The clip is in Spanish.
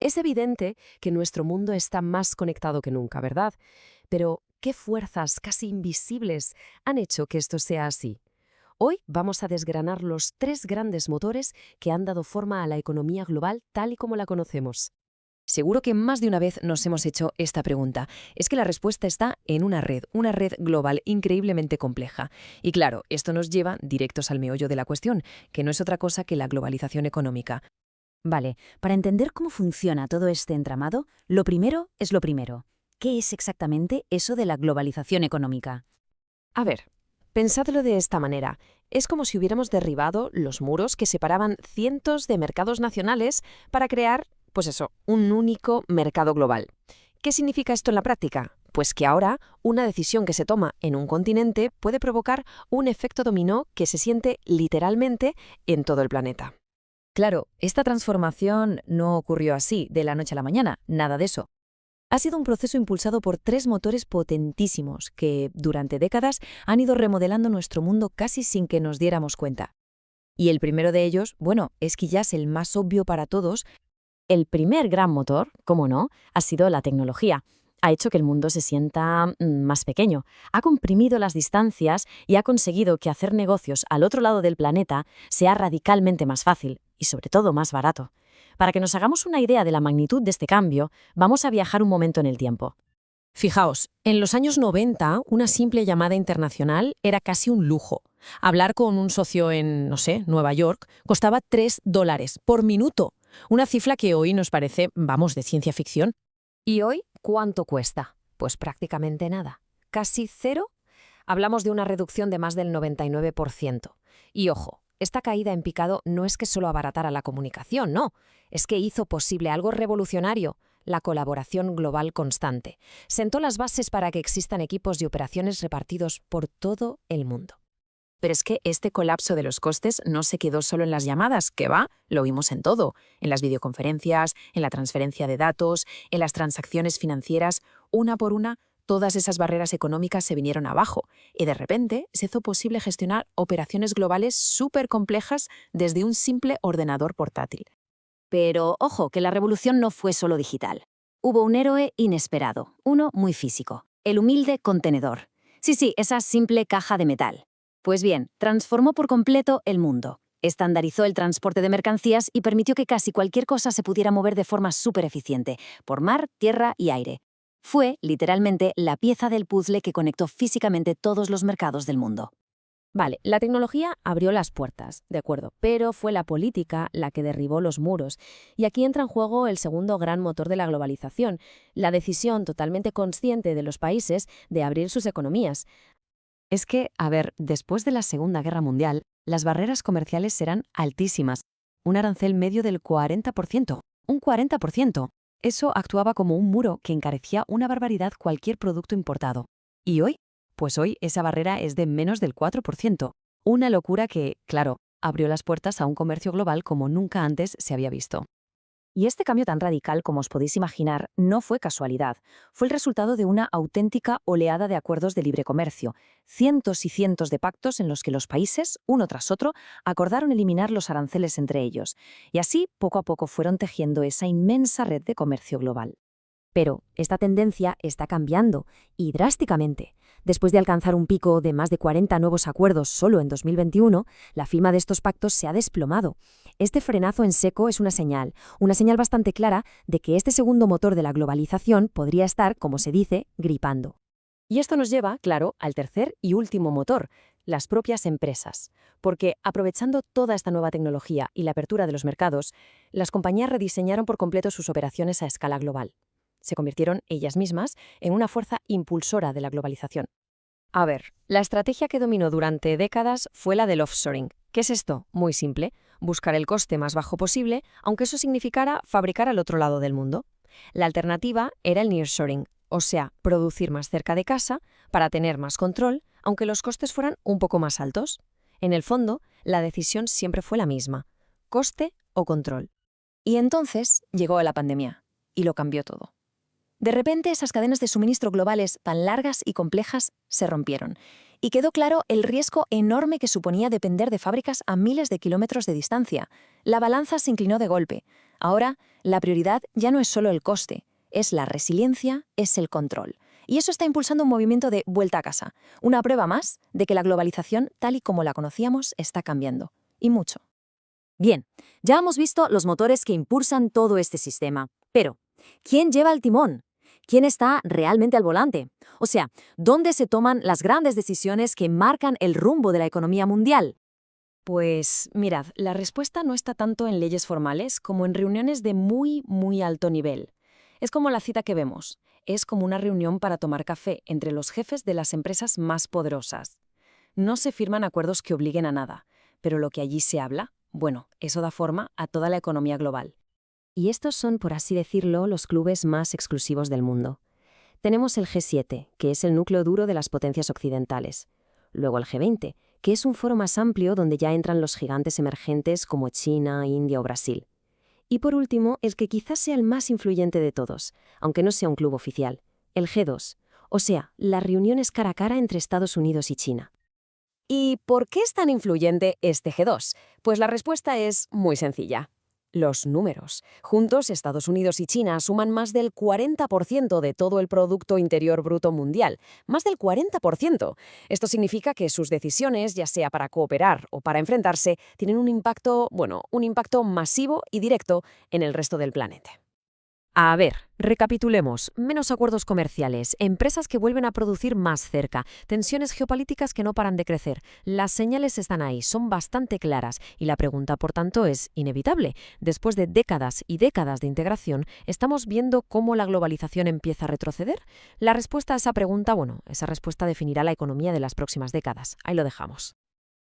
Es evidente que nuestro mundo está más conectado que nunca, ¿verdad? Pero, ¿qué fuerzas casi invisibles han hecho que esto sea así? Hoy vamos a desgranar los tres grandes motores que han dado forma a la economía global tal y como la conocemos. Seguro que más de una vez nos hemos hecho esta pregunta. Es que la respuesta está en una red global increíblemente compleja. Y claro, esto nos lleva directos al meollo de la cuestión, que no es otra cosa que la globalización económica. Vale, para entender cómo funciona todo este entramado, lo primero es lo primero. ¿Qué es exactamente eso de la globalización económica? A ver, pensadlo de esta manera. Es como si hubiéramos derribado los muros que separaban cientos de mercados nacionales para crear, pues eso, un único mercado global. ¿Qué significa esto en la práctica? Pues que ahora una decisión que se toma en un continente puede provocar un efecto dominó que se siente literalmente en todo el planeta. Claro, esta transformación no ocurrió así, de la noche a la mañana, nada de eso. Ha sido un proceso impulsado por tres motores potentísimos que, durante décadas, han ido remodelando nuestro mundo casi sin que nos diéramos cuenta. Y el primero de ellos, bueno, es quizás el más obvio para todos. El primer gran motor, cómo no, ha sido la tecnología. Ha hecho que el mundo se sienta más pequeño, ha comprimido las distancias y ha conseguido que hacer negocios al otro lado del planeta sea radicalmente más fácil y sobre todo más barato. Para que nos hagamos una idea de la magnitud de este cambio, vamos a viajar un momento en el tiempo. Fijaos, en los años 90, una simple llamada internacional era casi un lujo. Hablar con un socio en, no sé, Nueva York, costaba $3 por minuto. Una cifra que hoy nos parece, vamos, de ciencia ficción. ¿Y hoy cuánto cuesta? Pues prácticamente nada. ¿Casi cero? Hablamos de una reducción de más del 99%. Y ojo, esta caída en picado no es que solo abaratara la comunicación, no. Es que hizo posible algo revolucionario: la colaboración global constante. Sentó las bases para que existan equipos de operaciones repartidos por todo el mundo. Pero es que este colapso de los costes no se quedó solo en las llamadas, que va, lo vimos en todo, en las videoconferencias, en la transferencia de datos, en las transacciones financieras, una por una. Todas esas barreras económicas se vinieron abajo y de repente se hizo posible gestionar operaciones globales súper complejas desde un simple ordenador portátil. Pero ojo, que la revolución no fue solo digital. Hubo un héroe inesperado, uno muy físico, el humilde contenedor. Sí, esa simple caja de metal. Pues bien, transformó por completo el mundo. Estandarizó el transporte de mercancías y permitió que casi cualquier cosa se pudiera mover de forma súper eficiente, por mar, tierra y aire. Fue, literalmente, la pieza del puzzle que conectó físicamente todos los mercados del mundo. Vale, la tecnología abrió las puertas, de acuerdo, pero fue la política la que derribó los muros. Y aquí entra en juego el segundo gran motor de la globalización, la decisión totalmente consciente de los países de abrir sus economías. Es que, a ver, después de la Segunda Guerra Mundial, las barreras comerciales eran altísimas. Un arancel medio del 40%. Un 40%. Eso actuaba como un muro que encarecía una barbaridad cualquier producto importado. ¿Y hoy? Pues hoy esa barrera es de menos del 4%. Una locura que, claro, abrió las puertas a un comercio global como nunca antes se había visto. Y este cambio tan radical, como os podéis imaginar, no fue casualidad. Fue el resultado de una auténtica oleada de acuerdos de libre comercio. Cientos y cientos de pactos en los que los países, uno tras otro, acordaron eliminar los aranceles entre ellos. Y así, poco a poco, fueron tejiendo esa inmensa red de comercio global. Pero esta tendencia está cambiando, y drásticamente. Después de alcanzar un pico de más de 40 nuevos acuerdos solo en 2021, la firma de estos pactos se ha desplomado. Este frenazo en seco es una señal bastante clara de que este segundo motor de la globalización podría estar, como se dice, gripando. Y esto nos lleva, claro, al tercer y último motor: las propias empresas. Porque, aprovechando toda esta nueva tecnología y la apertura de los mercados, las compañías rediseñaron por completo sus operaciones a escala global. Se convirtieron ellas mismas en una fuerza impulsora de la globalización. A ver, la estrategia que dominó durante décadas fue la del offshoring. ¿Qué es esto? Muy simple: buscar el coste más bajo posible, aunque eso significara fabricar al otro lado del mundo. La alternativa era el nearshoring, o sea, producir más cerca de casa para tener más control, aunque los costes fueran un poco más altos. En el fondo, la decisión siempre fue la misma: coste o control. Y entonces llegó la pandemia y lo cambió todo. De repente, esas cadenas de suministro globales tan largas y complejas se rompieron, y quedó claro el riesgo enorme que suponía depender de fábricas a miles de kilómetros de distancia. La balanza se inclinó de golpe. Ahora, la prioridad ya no es solo el coste, es la resiliencia, es el control. Y eso está impulsando un movimiento de vuelta a casa, una prueba más de que la globalización, tal y como la conocíamos, está cambiando. Y mucho. Bien, ya hemos visto los motores que impulsan todo este sistema. Pero, ¿quién lleva el timón? ¿Quién está realmente al volante? O sea, ¿dónde se toman las grandes decisiones que marcan el rumbo de la economía mundial? Pues mirad, la respuesta no está tanto en leyes formales como en reuniones de muy, muy alto nivel. Es como la cita que vemos. Es como una reunión para tomar café entre los jefes de las empresas más poderosas. No se firman acuerdos que obliguen a nada, pero lo que allí se habla, bueno, eso da forma a toda la economía global. Y estos son, por así decirlo, los clubes más exclusivos del mundo. Tenemos el G7, que es el núcleo duro de las potencias occidentales. Luego el G20, que es un foro más amplio donde ya entran los gigantes emergentes como China, India o Brasil. Y por último, el que quizás sea el más influyente de todos, aunque no sea un club oficial, el G2, o sea, las reuniones cara a cara entre Estados Unidos y China. ¿Y por qué es tan influyente este G2? Pues la respuesta es muy sencilla. Los números. Juntos, Estados Unidos y China suman más del 40% de todo el Producto Interior Bruto mundial. Más del 40%. Esto significa que sus decisiones, ya sea para cooperar o para enfrentarse, tienen un impacto masivo y directo en el resto del planeta. A ver, recapitulemos. Menos acuerdos comerciales, empresas que vuelven a producir más cerca, tensiones geopolíticas que no paran de crecer. Las señales están ahí, son bastante claras y la pregunta, por tanto, es inevitable. Después de décadas y décadas de integración, ¿estamos viendo cómo la globalización empieza a retroceder? La respuesta a esa pregunta, esa respuesta definirá la economía de las próximas décadas. Ahí lo dejamos.